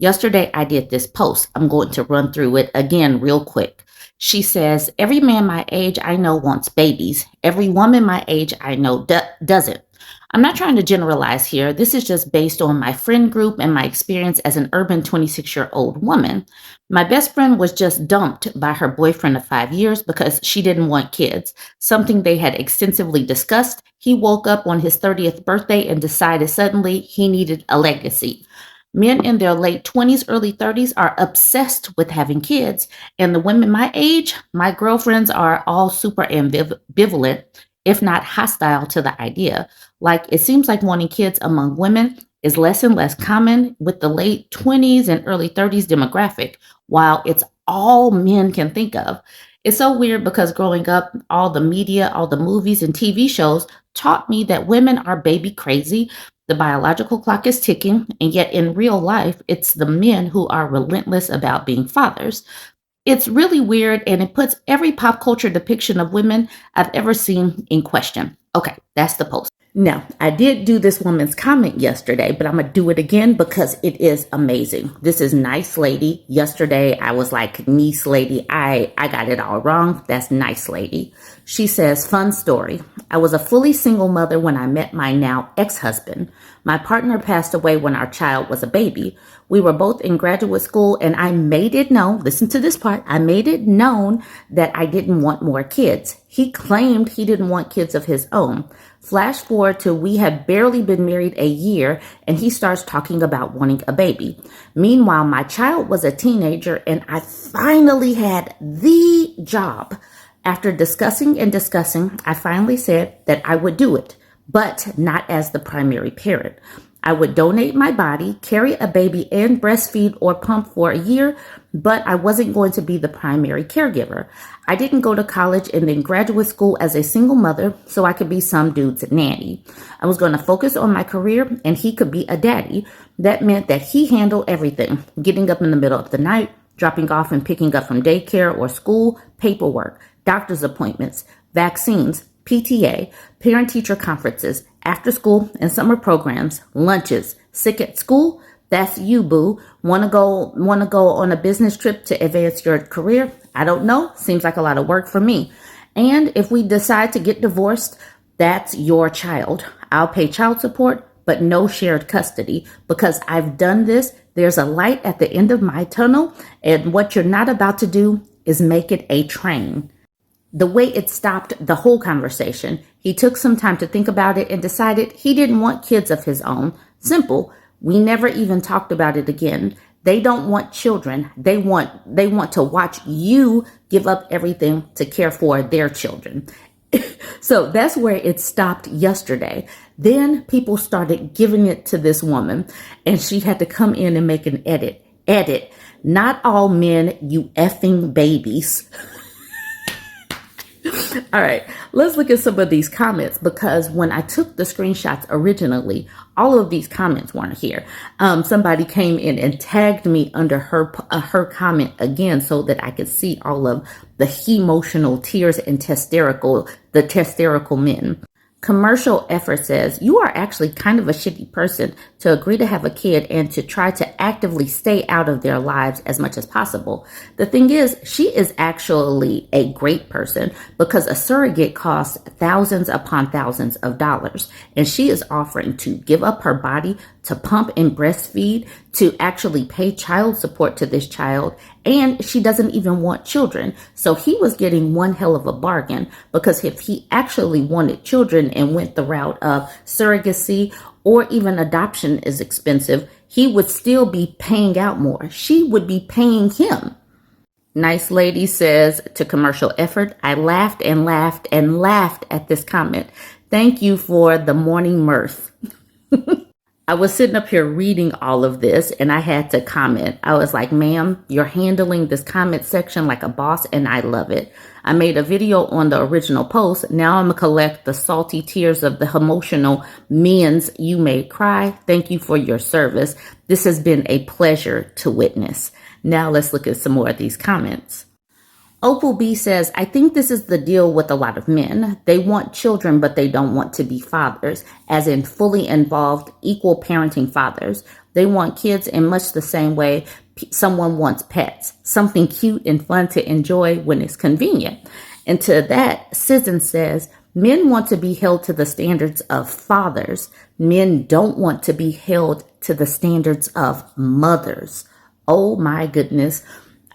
Yesterday, I did this post. I'm going to run through it again real quick. She says, every man my age I know wants babies. Every woman my age I know doesn't. I'm not trying to generalize here. This is just based on my friend group and my experience as an urban 26-year-old woman. My best friend was just dumped by her boyfriend of 5 years because she didn't want kids, something they had extensively discussed. He woke up on his 30th birthday and decided suddenly he needed a legacy. Men in their late 20s, early 30s are obsessed with having kids. And the women my age, my girlfriends are all super ambivalent, if not hostile to the idea. Like, it seems like wanting kids among women is less and less common with the late 20s and early 30s demographic, while it's all men can think of. It's so weird because growing up, all the media, all the movies and TV shows taught me that women are baby crazy. The biological clock is ticking, and yet in real life, it's the men who are relentless about being fathers. It's really weird, and it puts every pop culture depiction of women I've ever seen in question. Okay, that's the post. Now, I did do this woman's comment yesterday, but I'm going to do it again because it is amazing. This is Nice Lady. Yesterday, I was like, Niece Lady. I got it all wrong. That's Nice Lady. She says, fun story. I was a fully single mother when I met my now ex-husband. My partner passed away when our child was a baby. We were both in graduate school, and I made it known, listen to this part, I made it known that I didn't want more kids. He claimed he didn't want kids of his own. Flash forward to we had barely been married a year, and he starts talking about wanting a baby. Meanwhile, my child was a teenager, and I finally had the job. After discussing and discussing, I finally said that I would do it, but not as the primary parent. I would donate my body, carry a baby, and breastfeed or pump for a year, but I wasn't going to be the primary caregiver. I didn't go to college and then graduate school as a single mother, so I could be some dude's nanny. I was going to focus on my career, and he could be a daddy. That meant that he handled everything, getting up in the middle of the night, dropping off and picking up from daycare or school, paperwork, doctor's appointments, vaccines, PTA, parent-teacher conferences, after-school and summer programs, lunches, sick at school. That's you, boo. Want to go on a business trip to advance your career? I don't know. Seems like a lot of work for me. And if we decide to get divorced, that's your child. I'll pay child support, but no shared custody because I've done this. There's a light at the end of my tunnel, and what you're not about to do is make it a train. The way it stopped the whole conversation, he took some time to think about it and decided he didn't want kids of his own. Simple. We never even talked about it again. They don't want children. They want to watch you give up everything to care for their children. So that's where it stopped yesterday. Then people started giving it to this woman, and she had to come in and make an edit. Not all men, you effing babies. All right, let's look at some of these comments because when I took the screenshots originally, all of these comments weren't here. Somebody came in and tagged me under her comment again so that I could see all of the emotional tears and the hysterical men. Commercial Effort says, you are actually kind of a shitty person to agree to have a kid and to try to actively stay out of their lives as much as possible. The thing is, she is actually a great person because a surrogate costs thousands upon thousands of dollars. And she is offering to give up her body to pump and breastfeed, to actually pay child support to this child, and she doesn't even want children. So he was getting one hell of a bargain because if he actually wanted children and went the route of surrogacy or even adoption is expensive, he would still be paying out more. She would be paying him. Nice Lady says to Commercial Effort, I laughed and laughed and laughed at this comment. Thank you for the morning mirth. I was sitting up here reading all of this and I had to comment. I was like, ma'am, you're handling this comment section like a boss and I love it. I made a video on the original post. Now I'm going to collect the salty tears of the emotional men's you may cry. Thank you for your service. This has been a pleasure to witness. Now let's look at some more of these comments. Opal B says, I think this is the deal with a lot of men. They want children, but they don't want to be fathers, as in fully involved, equal parenting fathers. They want kids in much the same way someone wants pets, something cute and fun to enjoy when it's convenient. And to that, Sizzin says, men want to be held to the standards of fathers. Men don't want to be held to the standards of mothers. Oh my goodness.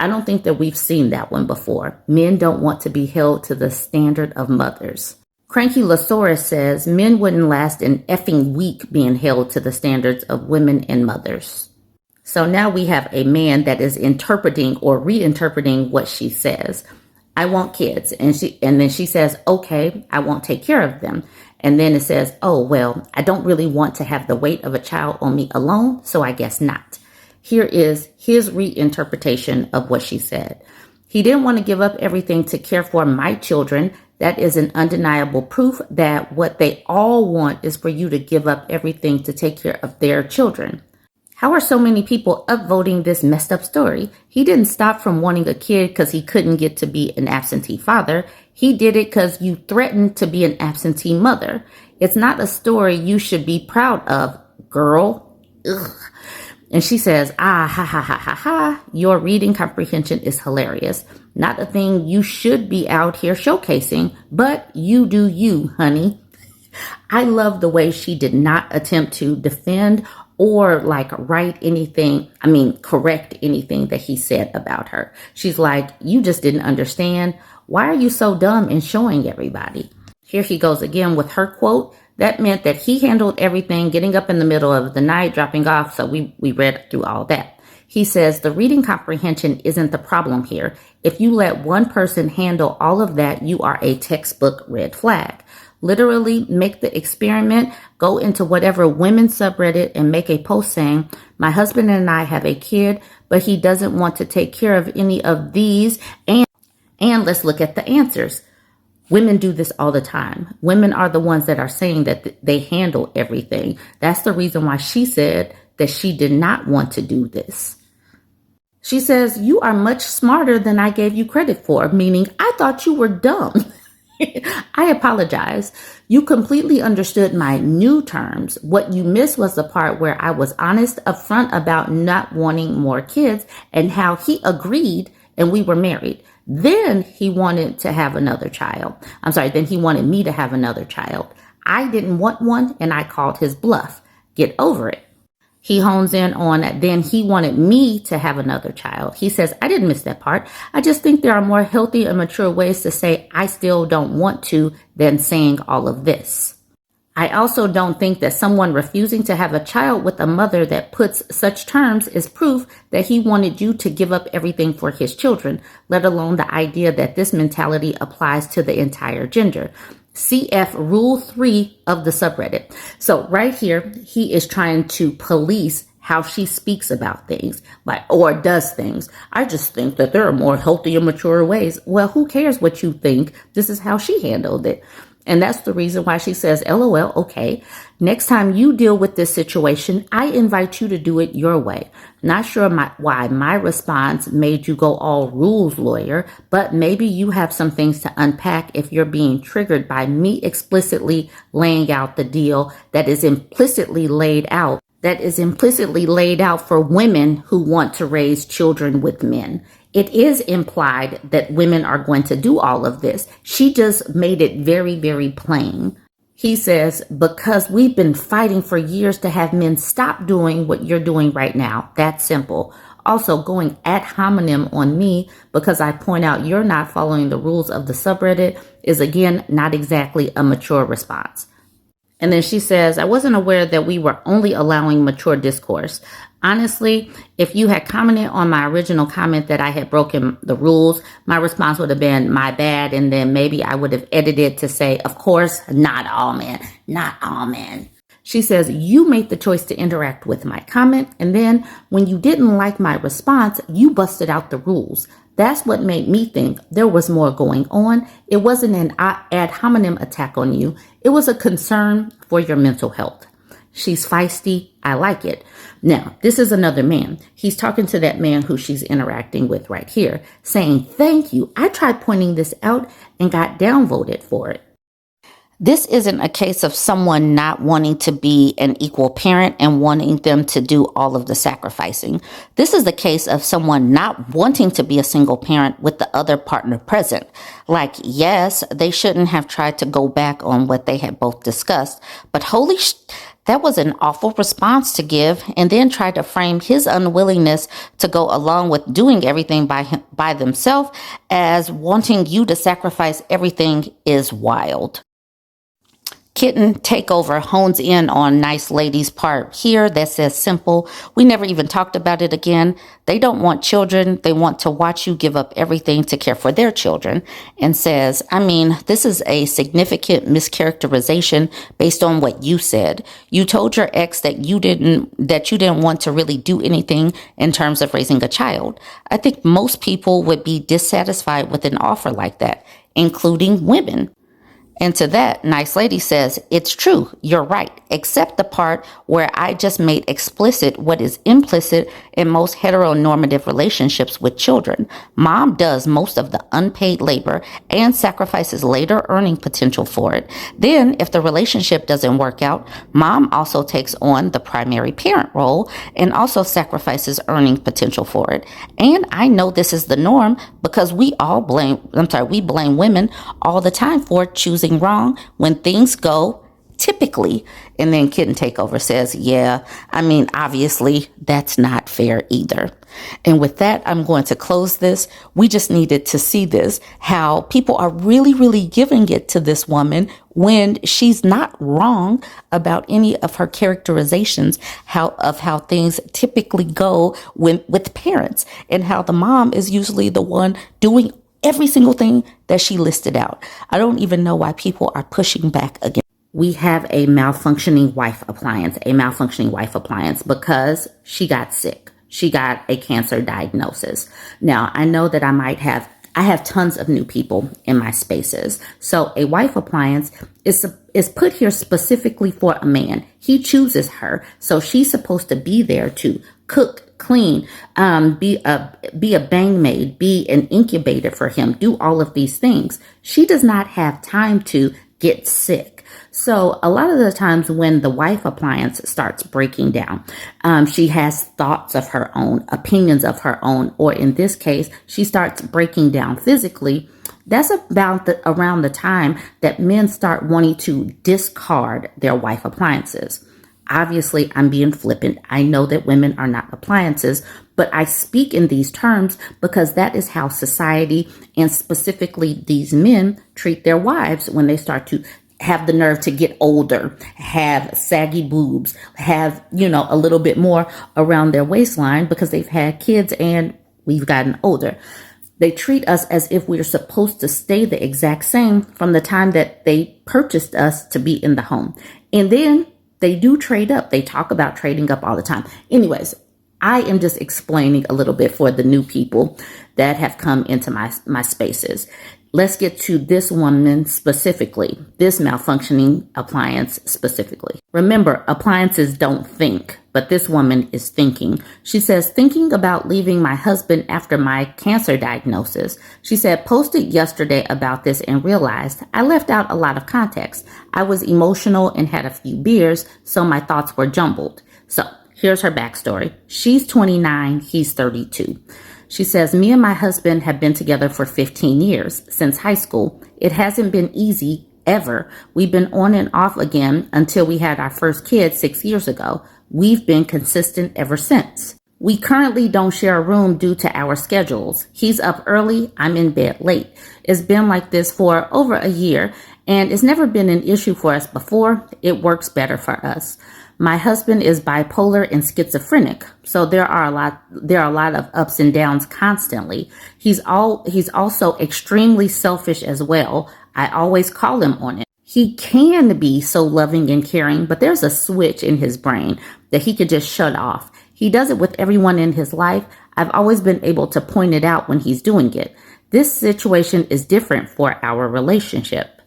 I don't think that we've seen that one before. Men don't want to be held to the standard of mothers. Cranky Lasaurus says men wouldn't last an effing week being held to the standards of women and mothers. So now we have a man that is interpreting or reinterpreting what she says. I want kids. And then she says, okay, I won't take care of them. And then it says, oh, well, I don't really want to have the weight of a child on me alone, so I guess not. Here is his reinterpretation of what she said. He didn't want to give up everything to care for my children. That is an undeniable proof that what they all want is for you to give up everything to take care of their children. How are so many people upvoting this messed up story? He didn't stop from wanting a kid because he couldn't get to be an absentee father. He did it because you threatened to be an absentee mother. It's not a story you should be proud of, girl. Ugh. And she says, ha, ha, ha, ha, ha. Your reading comprehension is hilarious. Not a thing you should be out here showcasing, but you do you, honey. I love the way she did not attempt to defend or correct anything that he said about her. She's like, you just didn't understand. Why are you so dumb in showing everybody? Here he goes again with her quote. That meant that he handled everything, getting up in the middle of the night, dropping off. So we read through all that. He says the reading comprehension isn't the problem here. If you let one person handle all of that, you are a textbook red flag. Literally make the experiment, go into whatever women's subreddit and make a post saying, my husband and I have a kid, but he doesn't want to take care of any of these. And let's look at the answers. Women do this all the time. Women are the ones that are saying that they handle everything. That's the reason why she said that she did not want to do this. She says, you are much smarter than I gave you credit for, meaning I thought you were dumb. I apologize. You completely understood my new terms. What you missed was the part where I was honest upfront about not wanting more kids and how he agreed and we were married. Then he wanted to have another child. Then he wanted me to have another child. I didn't want one and I called his bluff. Get over it. He hones in on then he wanted me to have another child. He says, I didn't miss that part. I just think there are more healthy and mature ways to say I still don't want to than saying all of this. I also don't think that someone refusing to have a child with a mother that puts such terms is proof that he wanted you to give up everything for his children, let alone the idea that this mentality applies to the entire gender. CF Rule 3 of the subreddit. So right here, he is trying to police how she speaks about things, or does things. I just think that there are more healthy and mature ways. Well, who cares what you think? This is how she handled it. And that's the reason why she says, LOL, okay. Next time you deal with this situation, I invite you to do it your way. Not sure why my response made you go all rules lawyer, but maybe you have some things to unpack if you're being triggered by me explicitly laying out the deal that is implicitly laid out for women who want to raise children with men. It is implied that women are going to do all of this. She just made it very, very plain. He says, because we've been fighting for years to have men stop doing what you're doing right now. That's simple. Also going ad hominem on me because I point out you're not following the rules of the subreddit is again not exactly a mature response. And then she says, I wasn't aware that we were only allowing mature discourse. Honestly, if you had commented on my original comment that I had broken the rules, my response would have been my bad. And then maybe I would have edited to say, of course, not all men, not all men. She says, you made the choice to interact with my comment. And then when you didn't like my response, you busted out the rules. That's what made me think there was more going on. It wasn't an ad hominem attack on you. It was a concern for your mental health. She's feisty. I like it. Now, this is another man. He's talking to that man who she's interacting with right here, saying, thank you. I tried pointing this out and got downvoted for it. This isn't a case of someone not wanting to be an equal parent and wanting them to do all of the sacrificing. This is the case of someone not wanting to be a single parent with the other partner present. Like, yes, they shouldn't have tried to go back on what they had both discussed, but that was an awful response to give, and then try to frame his unwillingness to go along with doing everything by themselves as wanting you to sacrifice everything is wild. Kitten Takeover hones in on nice lady's part here that says simple. We never even talked about it again. They don't want children. They want to watch you give up everything to care for their children. And says, I mean, this is a significant mischaracterization based on what you said. You told your ex that you didn't want to really do anything in terms of raising a child. I think most people would be dissatisfied with an offer like that, including women. And to that, nice lady says, it's true, you're right, except the part where I just made explicit what is implicit in most heteronormative relationships with children. Mom does most of the unpaid labor and sacrifices later earning potential for it. Then, if the relationship doesn't work out, mom also takes on the primary parent role and also sacrifices earning potential for it. And I know this is the norm because we blame women all the time for choosing wrong when things go typically. And then Kitten Takeover says, yeah, I mean, obviously that's not fair either. And with that, I'm going to close this. We just needed to see this, how people are really, really giving it to this woman when she's not wrong about any of her characterizations of how things typically go with parents, and how the mom is usually the one doing every single thing that she listed out. I don't even know why people are pushing back again. We have a malfunctioning wife appliance, because she got sick. She got a cancer diagnosis. Now, I know that I have tons of new people in my spaces. So a wife appliance is put here specifically for a man. He chooses her. So she's supposed to be there to cook, clean, be a bang maid, be an incubator for him, do all of these things. She does not have time to get sick. So a lot of the times when the wife appliance starts breaking down, she has thoughts of her own, opinions of her own, or in this case, she starts breaking down physically. That's about around the time that men start wanting to discard their wife appliances. Obviously, I'm being flippant. I know that women are not appliances, but I speak in these terms because that is how society, and specifically these men, treat their wives when they start to have the nerve to get older, have saggy boobs, have, a little bit more around their waistline because they've had kids and we've gotten older. They treat us as if we're supposed to stay the exact same from the time that they purchased us to be in the home. And then they do trade up. They talk about trading up all the time. Anyways, I am just explaining a little bit for the new people that have come into my spaces. Let's get to this woman specifically, this malfunctioning appliance specifically. Remember, appliances don't think, but this woman is thinking. She says, thinking about leaving my husband after my cancer diagnosis. She said, posted yesterday about this and realized I left out a lot of context. I was emotional and had a few beers, so my thoughts were jumbled. So here's her backstory. She's 29, he's 32. She says, me and my husband have been together for 15 years, since high school. It hasn't been easy, ever. We've been on and off again until we had our first kid 6 years ago. We've been consistent ever since. We currently don't share a room due to our schedules. He's up early, I'm in bed late. It's been like this for over a year, and it's never been an issue for us before. It works better for us. My husband is bipolar and schizophrenic, so there are a lot of ups and downs constantly. He's also extremely selfish as well. I always call him on it. He can be so loving and caring, but there's a switch in his brain that he could just shut off. He does it with everyone in his life. I've always been able to point it out when he's doing it. This situation is different for our relationship.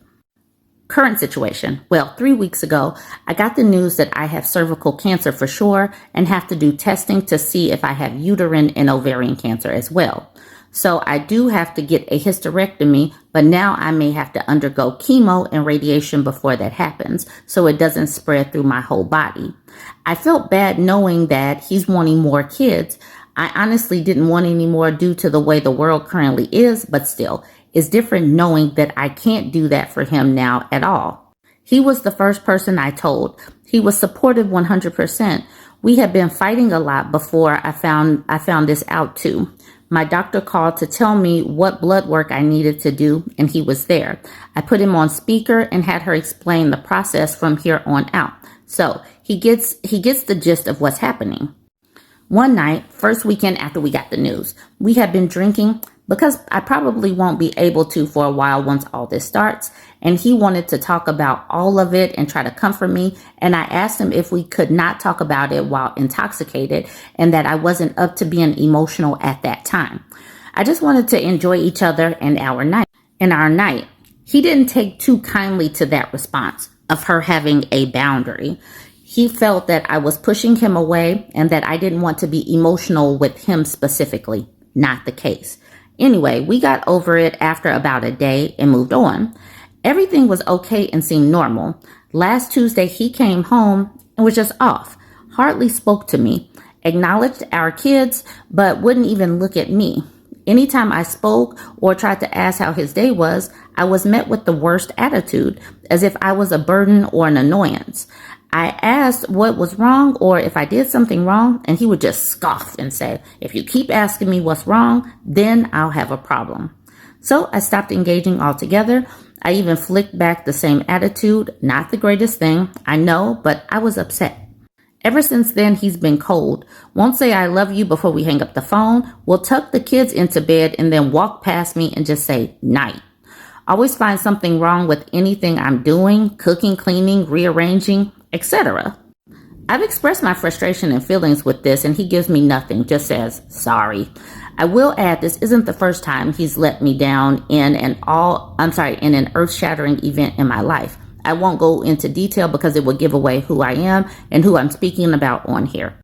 Current situation. Well, 3 weeks ago, I got the news that I have cervical cancer for sure and have to do testing to see if I have uterine and ovarian cancer as well. So I do have to get a hysterectomy, but now I may have to undergo chemo and radiation before that happens, so it doesn't spread through my whole body. I felt bad knowing that he's wanting more kids. I honestly didn't want any more due to the way the world currently is, but still, it's different knowing that I can't do that for him now at all. He was the first person I told. He was supportive 100%. We had been fighting a lot before I found this out too. My doctor called to tell me what blood work I needed to do, and he was there. I put him on speaker and had her explain the process from here on out. So he gets the gist of what's happening. One night, first weekend after we got the news, we had been drinking because I probably won't be able to for a while once all this starts. And he wanted to talk about all of it and try to comfort me. And I asked him if we could not talk about it while intoxicated and that I wasn't up to being emotional at that time. I just wanted to enjoy each other and our night. He didn't take too kindly to that response of her having a boundary. He felt that I was pushing him away and that I didn't want to be emotional with him specifically. Not the case. Anyway, we got over it after about a day and moved on. Everything was okay and seemed normal. Last Tuesday, he came home and was just off. Hardly spoke to me. Acknowledged our kids, but wouldn't even look at me. Anytime I spoke or tried to ask how his day was, I was met with the worst attitude, as if I was a burden or an annoyance. I asked what was wrong or if I did something wrong, and he would just scoff and say, if you keep asking me what's wrong, then I'll have a problem. So I stopped engaging altogether. I even flicked back the same attitude. Not the greatest thing, I know, but I was upset. Ever since then, he's been cold. Won't say I love you before we hang up the phone. Will tuck the kids into bed and then walk past me and just say night. Always find something wrong with anything I'm doing, cooking, cleaning, rearranging, etc. I've expressed my frustration and feelings with this, and he gives me nothing, just says sorry. I will add this isn't the first time he's let me down in an earth-shattering event in my life. I won't go into detail because it would give away who I am and who I'm speaking about on here.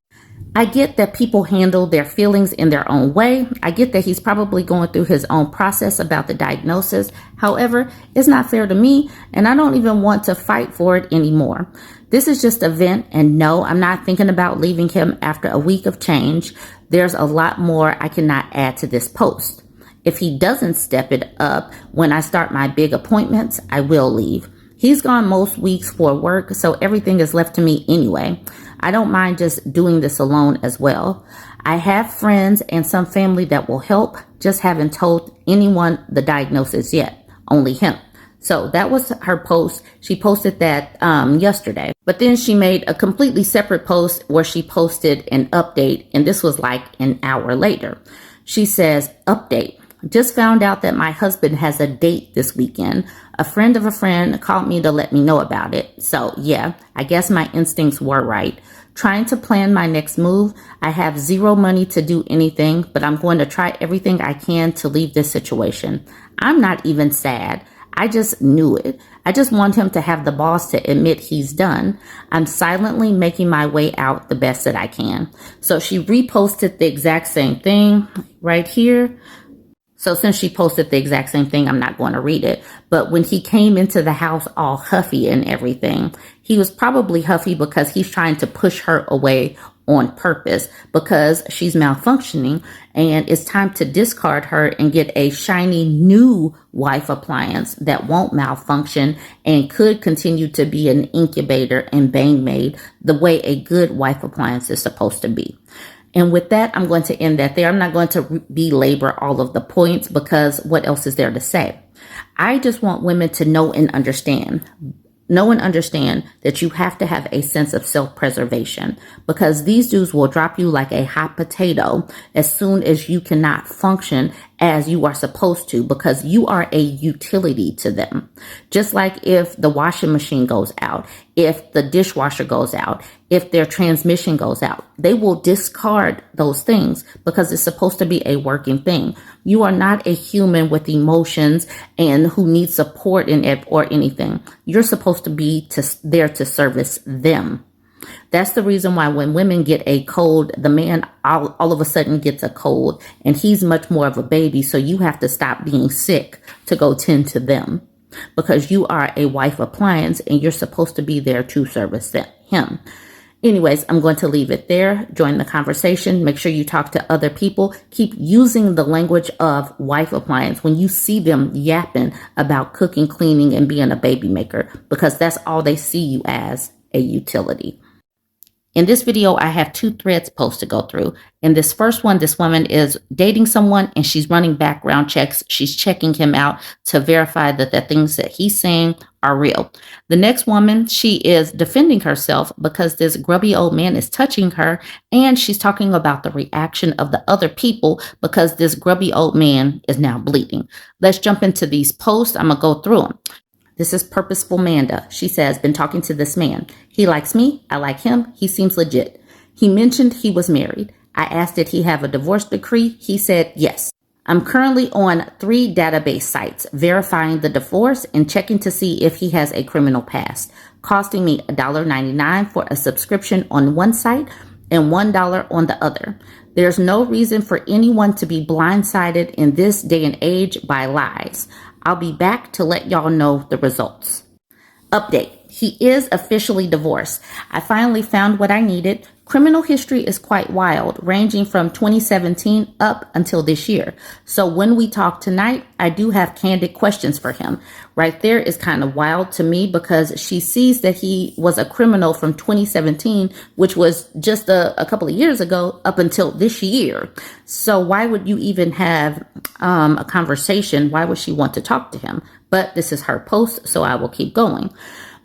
I get that people handle their feelings in their own way. I get that he's probably going through his own process about the diagnosis. However, it's not fair to me, and I don't even want to fight for it anymore. This is just a vent, and no, I'm not thinking about leaving him after a week of change. There's a lot more I cannot add to this post. If he doesn't step it up when I start my big appointments, I will leave. He's gone most weeks for work, so everything is left to me anyway. I don't mind just doing this alone as well. I have friends and some family that will help, just haven't told anyone the diagnosis yet, only him. So that was her post. She posted that yesterday, but then she made a completely separate post where she posted an update, and this was like an hour later. She says, update. Just found out that my husband has a date this weekend. A friend of a friend called me to let me know about it. So yeah, I guess my instincts were right. Trying to plan my next move. I have zero money to do anything, but I'm going to try everything I can to leave this situation. I'm not even sad. I just knew it. I just want him to have the balls to admit he's done. I'm silently making my way out the best that I can. So she reposted the exact same thing right here. So since she posted the exact same thing, I'm not going to read it. But when he came into the house all huffy and everything, he was probably huffy because he's trying to push her away on purpose because she's malfunctioning, and it's time to discard her and get a shiny new wife appliance that won't malfunction and could continue to be an incubator and bang maid the way a good wife appliance is supposed to be. And with that, I'm going to end that there. I'm not going to belabor all of the points because what else is there to say? I just want women to know and understand that you have to have a sense of self-preservation, because these dudes will drop you like a hot potato as soon as you cannot function as you are supposed to, because you are a utility to them. Just like if the washing machine goes out, if the dishwasher goes out, if their transmission goes out. They will discard those things because it's supposed to be a working thing. You are not a human with emotions and who needs support in it or anything. You're supposed to be there to service them. That's the reason why when women get a cold, the man all of a sudden gets a cold and he's much more of a baby. So you have to stop being sick to go tend to them because you are a wife appliance and you're supposed to be there to service him. Anyways, I'm going to leave it there. Join the conversation. Make sure you talk to other people. Keep using the language of wife appliance when you see them yapping about cooking, cleaning, and being a baby maker, because that's all they see you as, a utility. In this video, I have 2 threads posts to go through. In this first one, this woman is dating someone and she's running background checks. She's checking him out to verify that the things that he's saying are real. The next woman, she is defending herself because this grubby old man is touching her, and she's talking about the reaction of the other people because this grubby old man is now bleeding. Let's jump into these posts. I'm going to go through them. This is Purposeful Manda. She says, been talking to this man. He likes me. I like him. He seems legit. He mentioned he was married. I asked, did he have a divorce decree? He said, yes. I'm currently on 3 database sites, verifying the divorce and checking to see if he has a criminal past, costing me $1.99 for a subscription on one site and $1 on the other. There's no reason for anyone to be blindsided in this day and age by lies. I'll be back to let y'all know the results. Update. He is officially divorced. I finally found what I needed. Criminal history is quite wild, ranging from 2017 up until this year. So when we talk tonight, I do have candid questions for him. Right there is kind of wild to me because she sees that he was a criminal from 2017, which was just a couple of years ago up until this year. So why would you even have a conversation? Why would she want to talk to him? But this is her post, so I will keep going.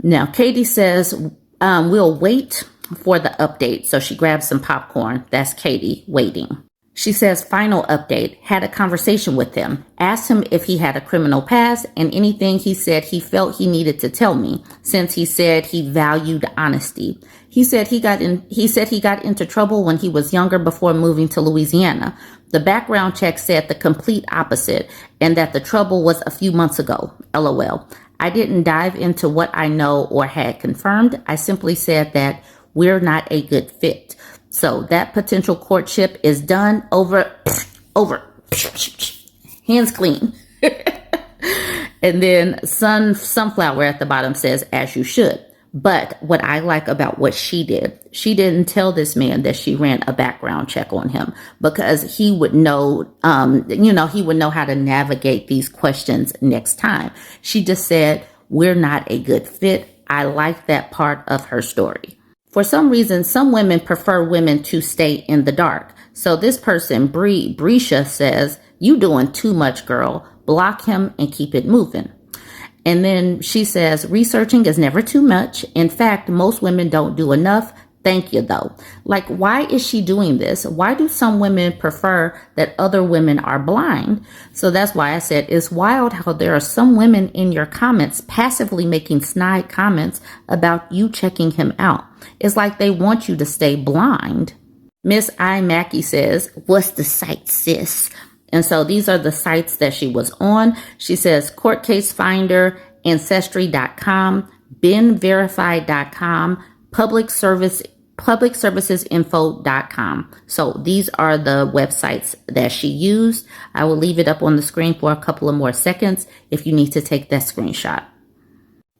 Now, Katie says, we'll wait for the update. So she grabs some popcorn. That's Katie waiting. She says, final update. Had a conversation with him. Asked him if he had a criminal past and anything he said he felt he needed to tell me, since he said he valued honesty. He said he got into trouble when he was younger before moving to Louisiana. The background check said the complete opposite and that the trouble was a few months ago. LOL. I didn't dive into what I know or had confirmed. I simply said that we're not a good fit. So that potential courtship is done. Over. Hands clean. And then Sunflower at the bottom says, as you should. But what I like about what she didn't tell this man that she ran a background check on him, because he would know, he would know how to navigate these questions next time. She just said, we're not a good fit. I like that part of her story. For some reason, some women prefer women to stay in the dark. So this person, Brescia, says, you doing too much, girl. Block him and keep it moving. And then she says, researching is never too much. In fact, most women don't do enough. Thank you, though. Like, why is she doing this? Why do some women prefer that other women are blind? So that's why I said it's wild how there are some women in your comments passively making snide comments about you checking him out. It's like they want you to stay blind. Miss I. Mackey says, what's the site, sis? And so these are the sites that she was on. She says Court Case Finder, Ancestry.com, BeenVerified.com, publicservicesinfo.com. So these are the websites that she used. I will leave it up on the screen for a couple of more seconds if you need to take that screenshot.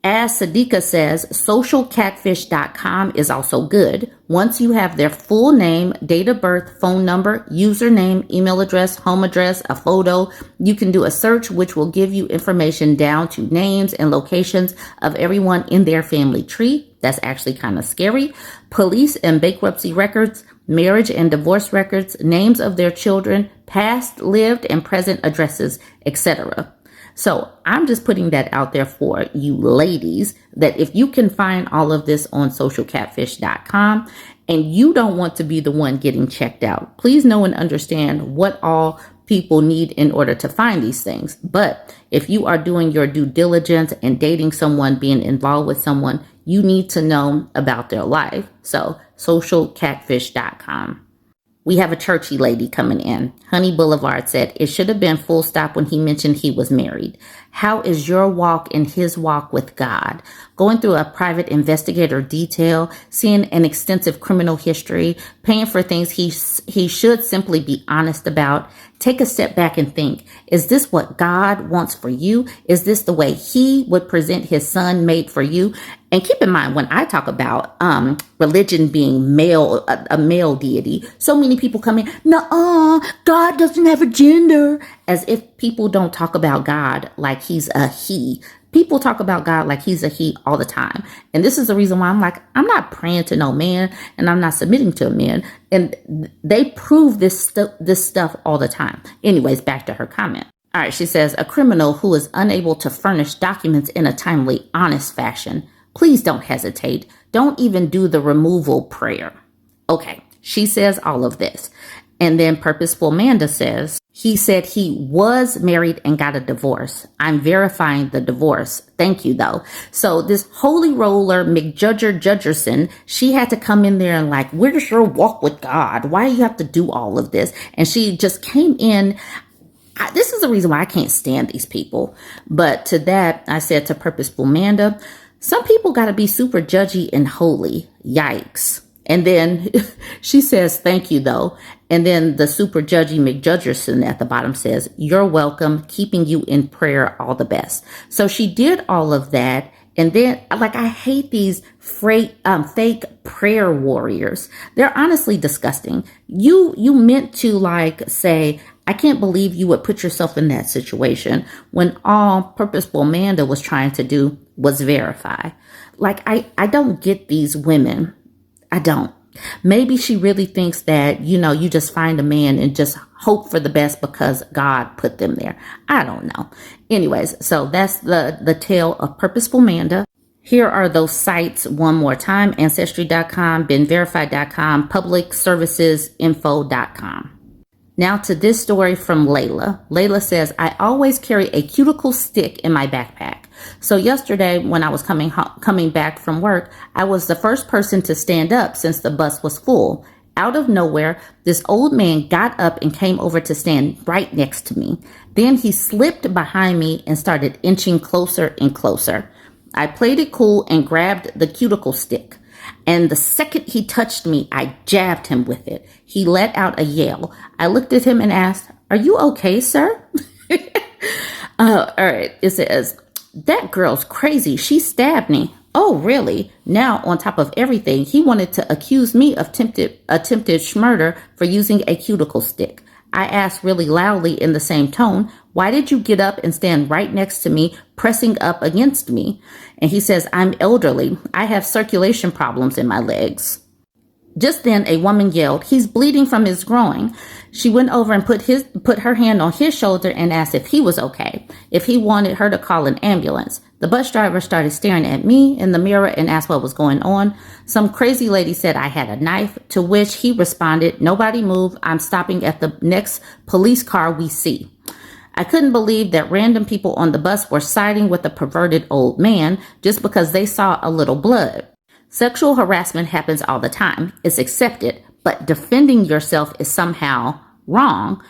As Sadiqa says, socialcatfish.com is also good. Once you have their full name, date of birth, phone number, username, email address, home address, a photo, you can do a search which will give you information down to names and locations of everyone in their family tree. That's actually kind of scary. Police and bankruptcy records, marriage and divorce records, names of their children, past, lived, and present addresses, etc. So I'm just putting that out there for you ladies, that if you can find all of this on socialcatfish.com and you don't want to be the one getting checked out, please know and understand what all people need in order to find these things. But if you are doing your due diligence and dating someone, being involved with someone, You need to know about their life. So socialcatfish.com. We have a churchy lady coming in. Honey Boulevard said, it should have been full stop when he mentioned he was married. How is your walk and his walk with God? Going through a private investigator detail, seeing an extensive criminal history, paying for things he should simply be honest about. Take a step back and think, is this what God wants for you? Is this the way he would present his son made for you? And keep in mind, when I talk about religion being male, a male deity, so many people come in, no, God doesn't have a gender, as if people don't talk about God like he's a he. People talk about God like he's a he all the time. And this is the reason why I'm like, I'm not praying to no man and I'm not submitting to a man. And they prove this stuff all the time. Anyways, back to her comment. All right, she says, a criminal who is unable to furnish documents in a timely, honest fashion. Please don't hesitate. Don't even do the removal prayer. Okay, she says all of this. And then Purposeful Amanda says, he said he was married and got a divorce. I'm verifying the divorce. Thank you, though. So this holy roller, Judgerson, she had to come in there and like, where's your walk with God? Why do you have to do all of this? And she just came in. This is the reason why I can't stand these people. But to that, I said to Purposeful Amanda, some people got to be super judgy and holy. Yikes. And then she says, thank you, though. And then the super judgy McJudgerson at the bottom says, you're welcome, keeping you in prayer, all the best. So she did all of that. And then, like, I hate these fake prayer warriors. They're honestly disgusting. You meant to, like, say, I can't believe you would put yourself in that situation, when all Purposeful Amanda was trying to do was verify. Like, I don't get these women. I don't. Maybe she really thinks that, you just find a man and just hope for the best because God put them there. I don't know. Anyways, so that's the tale of Purposeful Amanda. Here are those sites one more time: Ancestry.com, BeenVerified.com, PublicServicesInfo.com. Now to this story from Layla. Layla says, I always carry a cuticle stick in my backpack. So yesterday when I was coming back from work, I was the first person to stand up since the bus was full. Out of nowhere, this old man got up and came over to stand right next to me. Then he slipped behind me and started inching closer and closer. I played it cool and grabbed the cuticle stick. And the second he touched me, I jabbed him with it. He let out a yell. I looked at him and asked, are you okay, sir? All right. It says, that girl's crazy. She stabbed me. Oh, really? Now, on top of everything, he wanted to accuse me of attempted murder for using a cuticle stick. I asked really loudly in the same tone, why did you get up and stand right next to me, pressing up against me? And he says, I'm elderly. I have circulation problems in my legs. Just then, a woman yelled, he's bleeding from his groin. She went over and put her hand on his shoulder and asked if he was okay, if he wanted her to call an ambulance. The bus driver started staring at me in the mirror and asked what was going on. Some crazy lady said I had a knife, to which he responded, nobody move. I'm stopping at the next police car we see. I couldn't believe that random people on the bus were siding with a perverted old man just because they saw a little blood. Sexual harassment happens all the time. It's accepted, but defending yourself is somehow wrong.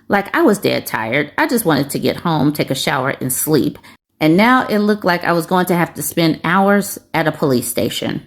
Like, I was dead tired. I just wanted to get home, take a shower, and sleep. And now it looked like I was going to have to spend hours at a police station.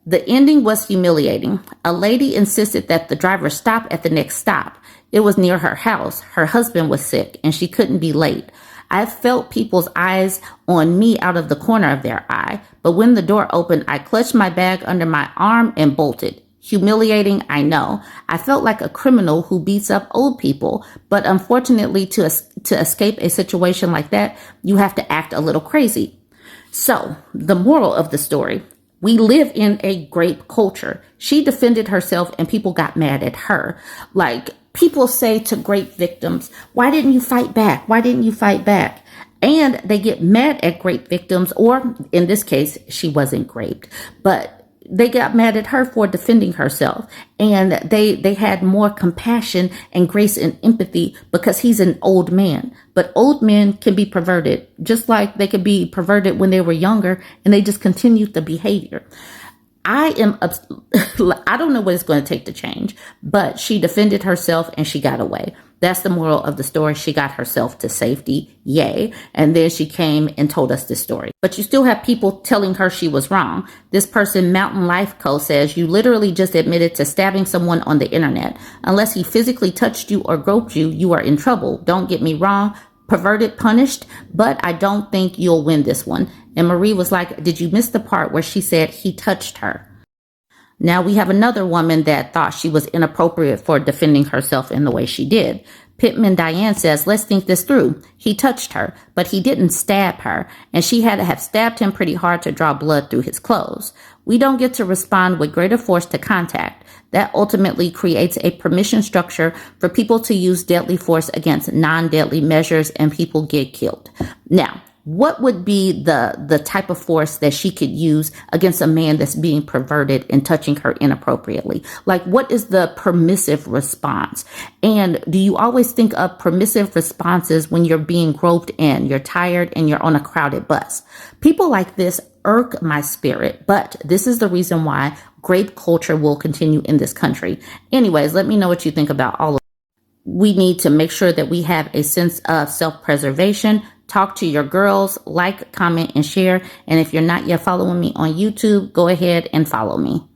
The ending was humiliating. A lady insisted that the driver stop at the next stop. It was near her house. Her husband was sick, and she couldn't be late. I felt people's eyes on me out of the corner of their eye, but when the door opened, I clutched my bag under my arm and bolted. Humiliating, I know. I felt like a criminal who beats up old people, but unfortunately, to escape a situation like that, you have to act a little crazy. So, the moral of the story: we live in a grape culture. She defended herself and people got mad at her. Like, people say to grape victims, why didn't you fight back? Why didn't you fight back? And they get mad at grape victims, or in this case, she wasn't raped, but they got mad at her for defending herself, and they had more compassion and grace and empathy because he's an old man. But old men can be perverted, just like they could be perverted when they were younger, and they just continued the behavior. I don't know what it's going to take to change, but she defended herself and she got away. That's the moral of the story. She got herself to safety. Yay. And then she came and told us this story. But you still have people telling her she was wrong. This person, Mountain Life Co., says, you literally just admitted to stabbing someone on the internet. Unless he physically touched you or groped you, you are in trouble. Don't get me wrong. Perverted, punished, but I don't think you'll win this one. And Marie was like, did you miss the part where she said he touched her? Now we have another woman that thought she was inappropriate for defending herself in the way she did. Pittman Diane says, let's think this through. He touched her, but he didn't stab her, and she had to have stabbed him pretty hard to draw blood through his clothes. We don't get to respond with greater force to contact. That ultimately creates a permission structure for people to use deadly force against non-deadly measures, and people get killed. Now, what would be the type of force that she could use against a man that's being perverted and touching her inappropriately? Like, what is the permissive response? And do you always think of permissive responses when you're being groped in, you're tired, and you're on a crowded bus? People like this irk my spirit, but this is the reason why grape culture will continue in this country. Anyways, let me know what you think about all of it. We need to make sure that we have a sense of self-preservation. Talk to your girls, like, comment, and share. And if you're not yet following me on YouTube, go ahead and follow me.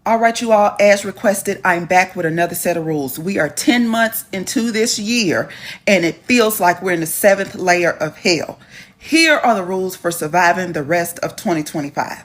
All right, you all, as requested, I'm back with another set of rules. We are 10 months into this year, and it feels like we're in the 7th layer of hell. Here are the rules for surviving the rest of 2025.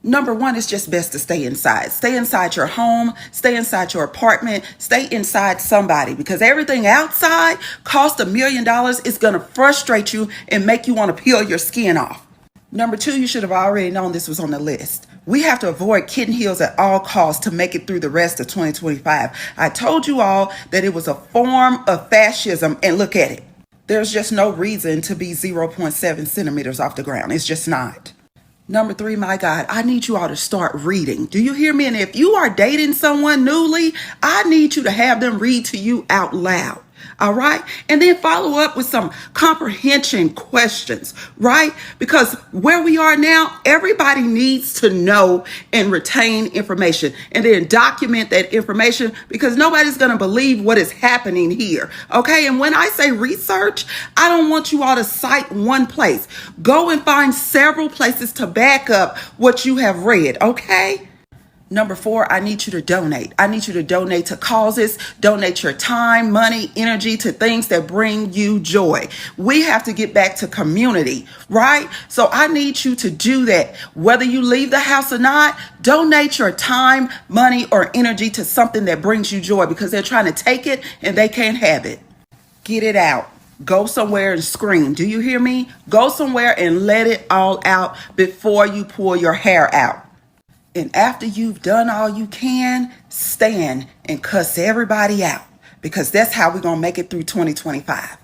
Number 1 is just best to stay inside. Stay inside your home, stay inside your apartment, stay inside somebody, because everything outside costs $1 million. It's going to frustrate you and make you want to peel your skin off. Number 2, you should have already known this was on the list. We have to avoid kitten heels at all costs to make it through the rest of 2025. I told you all that it was a form of fascism, and look at it. There's just no reason to be 0.7 centimeters off the ground. It's just not. Number 3, my God, I need you all to start reading. Do you hear me? And if you are dating someone newly, I need you to have them read to you out loud. All right. And then follow up with some comprehension questions, right? Because where we are now, everybody needs to know and retain information, and then document that information, because nobody's going to believe what is happening here. Okay. And when I say research, I don't want you all to cite one place. Go and find several places to back up what you have read. Okay. Number 4, I need you to donate. I need you to donate to causes, donate your time, money, energy to things that bring you joy. We have to get back to community, right? So I need you to do that. Whether you leave the house or not, donate your time, money, or energy to something that brings you joy, because they're trying to take it and they can't have it. Get it out. Go somewhere and scream. Do you hear me? Go somewhere and let it all out before you pull your hair out. And after you've done all you can, stand and cuss everybody out, because that's how we're going to make it through 2025.